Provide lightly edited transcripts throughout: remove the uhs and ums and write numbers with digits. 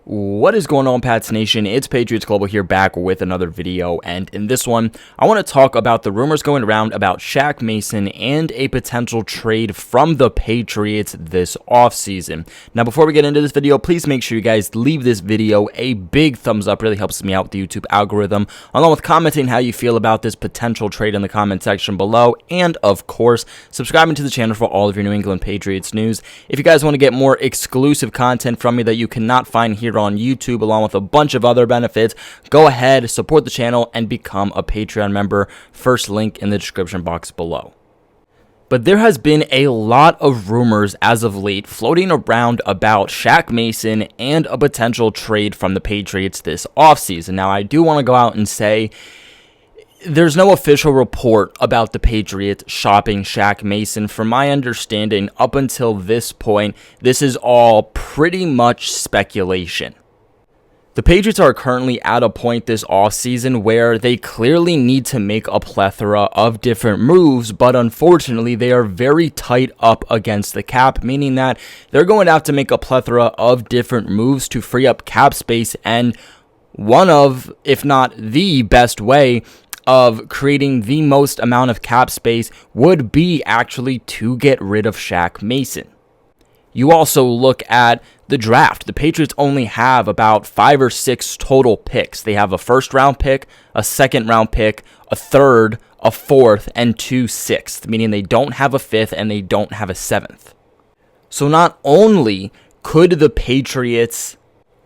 What is going on, Pats Nation? It's Patriots Global here, back with another video, and in this one, I want to talk about the rumors going around about Shaq Mason and a potential trade from the Patriots this offseason. Now, before we get into this video, please make sure you guys leave this video a big thumbs up. Really helps me out with the YouTube algorithm, along with commenting how you feel about this potential trade in the comment section below, and of course, subscribing to the channel for all of your New England Patriots news. If you guys want to get more exclusive content from me that you cannot find here on YouTube, along with a bunch of other benefits, go ahead, support the channel, and become a Patreon member. First link in the description box below. But there has been a lot of rumors as of late floating around about Shaq Mason and a potential trade from the Patriots this offseason. Now, I do want to go out and say there's no official report about the Patriots shopping Shaq Mason. From my understanding, up until this point, this is all pretty much speculation. The Patriots are currently at a point this offseason where they clearly need to make a plethora of different moves, but unfortunately, they are very tight up against the cap, meaning that they're going to have to make a plethora of different moves to free up cap space, and one of, if not the best way of creating the most amount of cap space would be actually to get rid of Shaq Mason. You also look at the draft. The Patriots only have about 5 or 6 total picks. They have a first-round pick, a second-round pick, a third, a fourth, and 2 sixths, meaning they don't have a fifth and they don't have a seventh. So not only could the Patriots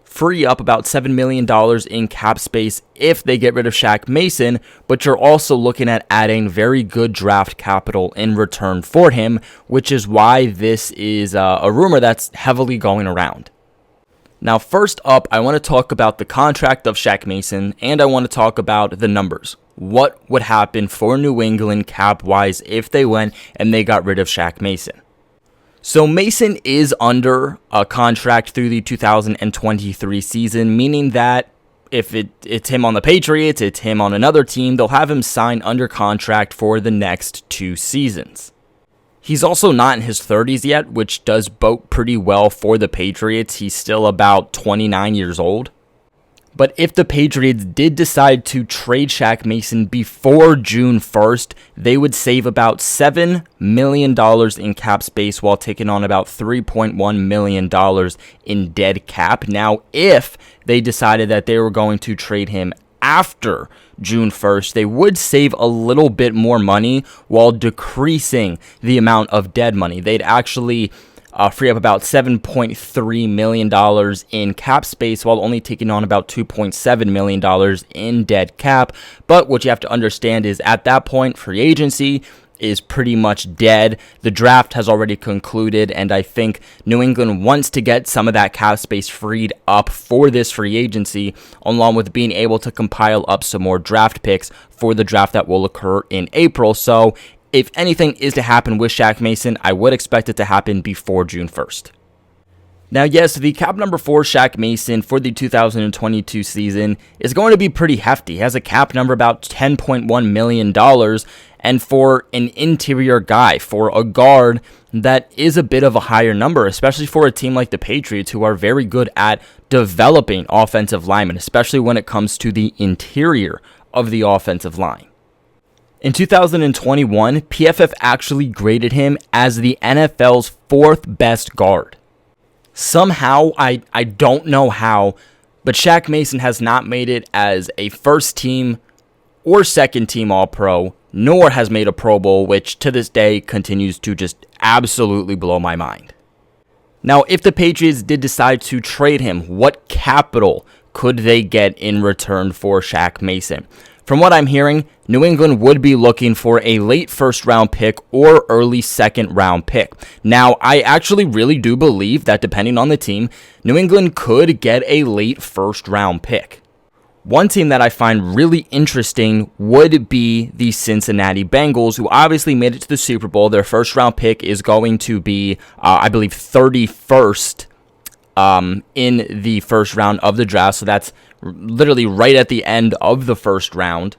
free up about $7 million in cap space if they get rid of Shaq Mason, but you're also looking at adding very good draft capital in return for him, which is why this is a rumor that's heavily going around. Now, first up, I want to talk about the contract of Shaq Mason, and I want to talk about the numbers. What would happen for New England cap-wise if they went and they got rid of Shaq Mason? So Mason is under a contract through the 2023 season, meaning that if it's him on the Patriots, it's him on another team, they'll have him sign under contract for the next 2 seasons. He's also not in his 30s yet, which does bode pretty well for the Patriots. He's still about 29 years old. But if the Patriots did decide to trade Shaq Mason before June 1st, they would save about $7 million in cap space while taking on about $3.1 million in dead cap. Now, if they decided that they were going to trade him after June 1st, they would save a little bit more money while decreasing the amount of dead money. They'd actually free up about $7.3 million in cap space while only taking on about $2.7 million in dead cap. But what you have to understand is at that point, free agency is pretty much dead. The draft has already concluded, and I think New England wants to get some of that cap space freed up for this free agency, along with being able to compile up some more draft picks for the draft that will occur in April. So if anything is to happen with Shaq Mason, I would expect it to happen before June 1st. Now, yes, the cap number for Shaq Mason for the 2022 season is going to be pretty hefty. He has a cap number about $10.1 million, and for an interior guy, for a guard, that is a bit of a higher number, especially for a team like the Patriots, who are very good at developing offensive linemen, especially when it comes to the interior of the offensive line. In 2021, PFF actually graded him as the NFL's 4th best guard. Somehow, I don't know how, but Shaq Mason has not made it as a first team or second team All-Pro, nor has made a Pro Bowl, which to this day continues to just absolutely blow my mind. Now, if the Patriots did decide to trade him, what capital could they get in return for Shaq Mason? From what I'm hearing, New England would be looking for a late first-round pick or early second-round pick. Now, I actually really do believe that depending on the team, New England could get a late first-round pick. One team that I find really interesting would be the Cincinnati Bengals, who obviously made it to the Super Bowl. Their first-round pick is going to be, I believe, 31st in the first round of the draft, so that's literally right at the end of the first round.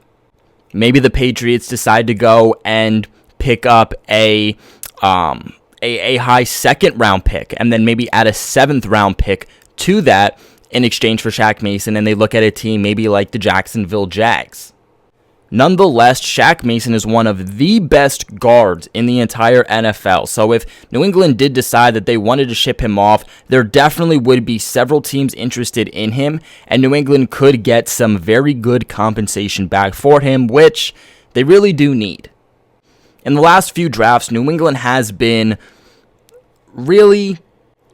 Maybe the Patriots decide to go and pick up a high second round pick and then maybe add a 7th round pick to that in exchange for Shaq Mason, and they look at a team maybe like the Jacksonville Jags. Nonetheless, Shaq Mason is one of the best guards in the entire NFL. So if New England did decide that they wanted to ship him off, there definitely would be several teams interested in him, and New England could get some very good compensation back for him, which they really do need. In the last few drafts, New England has been really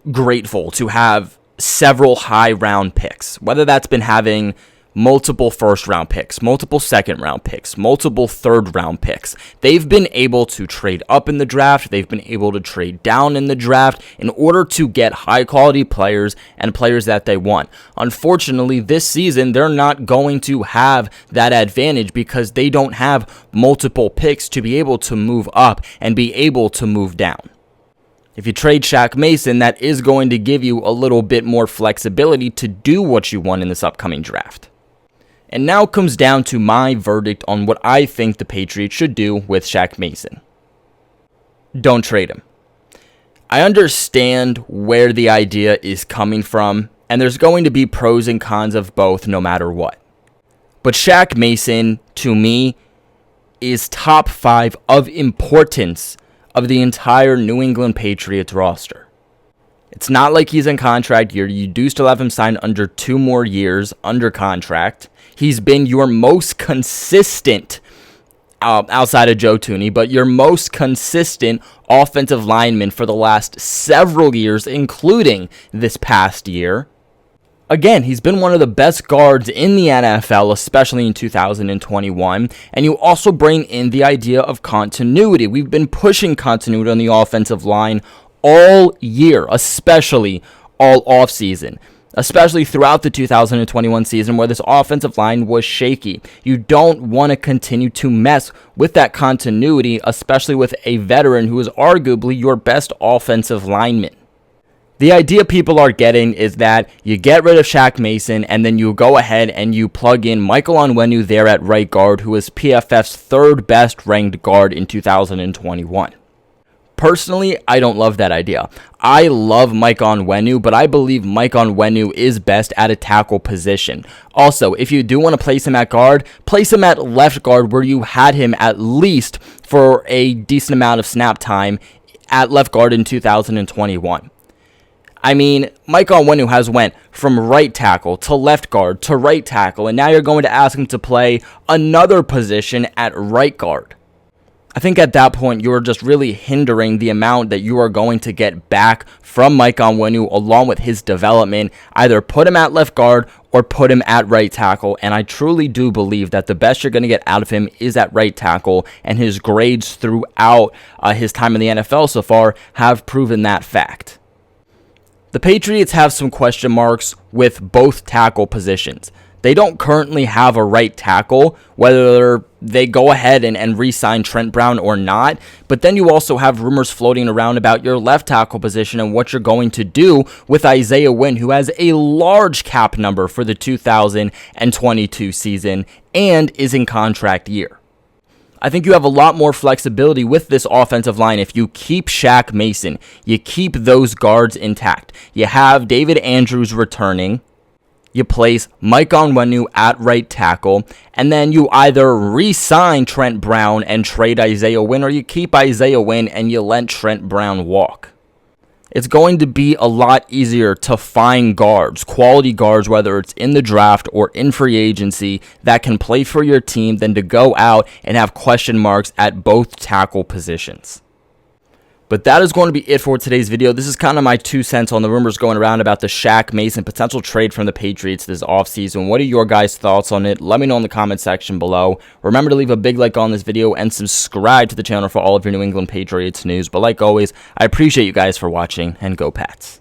grateful to have several high round picks, whether that's been having multiple first round picks, multiple second round picks, multiple third round picks. They've been able to trade up in the draft. They've been able to trade down in the draft in order to get high quality players and players that they want. Unfortunately, this season, they're not going to have that advantage because they don't have multiple picks to be able to move up and be able to move down. If you trade Shaq Mason, that is going to give you a little bit more flexibility to do what you want in this upcoming draft. And now comes down to my verdict on what I think the Patriots should do with Shaq Mason. Don't trade him. I understand where the idea is coming from, and there's going to be pros and cons of both no matter what. But Shaq Mason, to me, is top 5 of importance of the entire New England Patriots roster. It's not like he's in contract year. You do still have him signed under 2 more years under contract. He's been your most consistent, outside of Joe Thuney, but your most consistent offensive lineman for the last several years, including this past year. Again, he's been one of the best guards in the NFL, especially in 2021. And you also bring in the idea of continuity. We've been pushing continuity on the offensive line all year, especially all offseason, especially throughout the 2021 season where this offensive line was shaky. You don't want to continue to mess with that continuity, especially with a veteran who is arguably your best offensive lineman. The idea people are getting is that you get rid of Shaq Mason and then you go ahead and you plug in Michael Onwenu there at right guard, who is PFF's 3rd best ranked guard in 2021. Personally, I don't love that idea. I love Mike Onwenu, but I believe Mike Onwenu is best at a tackle position. Also, if you do want to place him at guard, place him at left guard where you had him at least for a decent amount of snap time at left guard in 2021. I mean, Mike Onwenu has went from right tackle to left guard to right tackle, and now you're going to ask him to play another position at right guard. I think at that point, you're just really hindering the amount that you are going to get back from Mike Onwenu along with his development. Either put him at left guard or put him at right tackle. And I truly do believe that the best you're going to get out of him is at right tackle. And his grades throughout his time in the NFL so far have proven that fact. The Patriots have some question marks with both tackle positions. They don't currently have a right tackle, whether they go ahead and re-sign Trent Brown or not. But then you also have rumors floating around about your left tackle position and what you're going to do with Isaiah Wynn, who has a large cap number for the 2022 season and is in contract year. I think you have a lot more flexibility with this offensive line if you keep Shaq Mason. You keep those guards intact. You have David Andrews returning. You place Mike Onwenu at right tackle, and then you either re-sign Trent Brown and trade Isaiah Wynn, or you keep Isaiah Wynn and you let Trent Brown walk. It's going to be a lot easier to find guards, quality guards, whether it's in the draft or in free agency, that can play for your team than to go out and have question marks at both tackle positions. But that is going to be it for today's video. This is kind of my 2 cents on the rumors going around about the Shaq Mason potential trade from the Patriots this offseason. What are your guys' thoughts on it? Let me know in the comment section below. Remember to leave a big like on this video and subscribe to the channel for all of your New England Patriots news. But like always, I appreciate you guys for watching, and go Pats.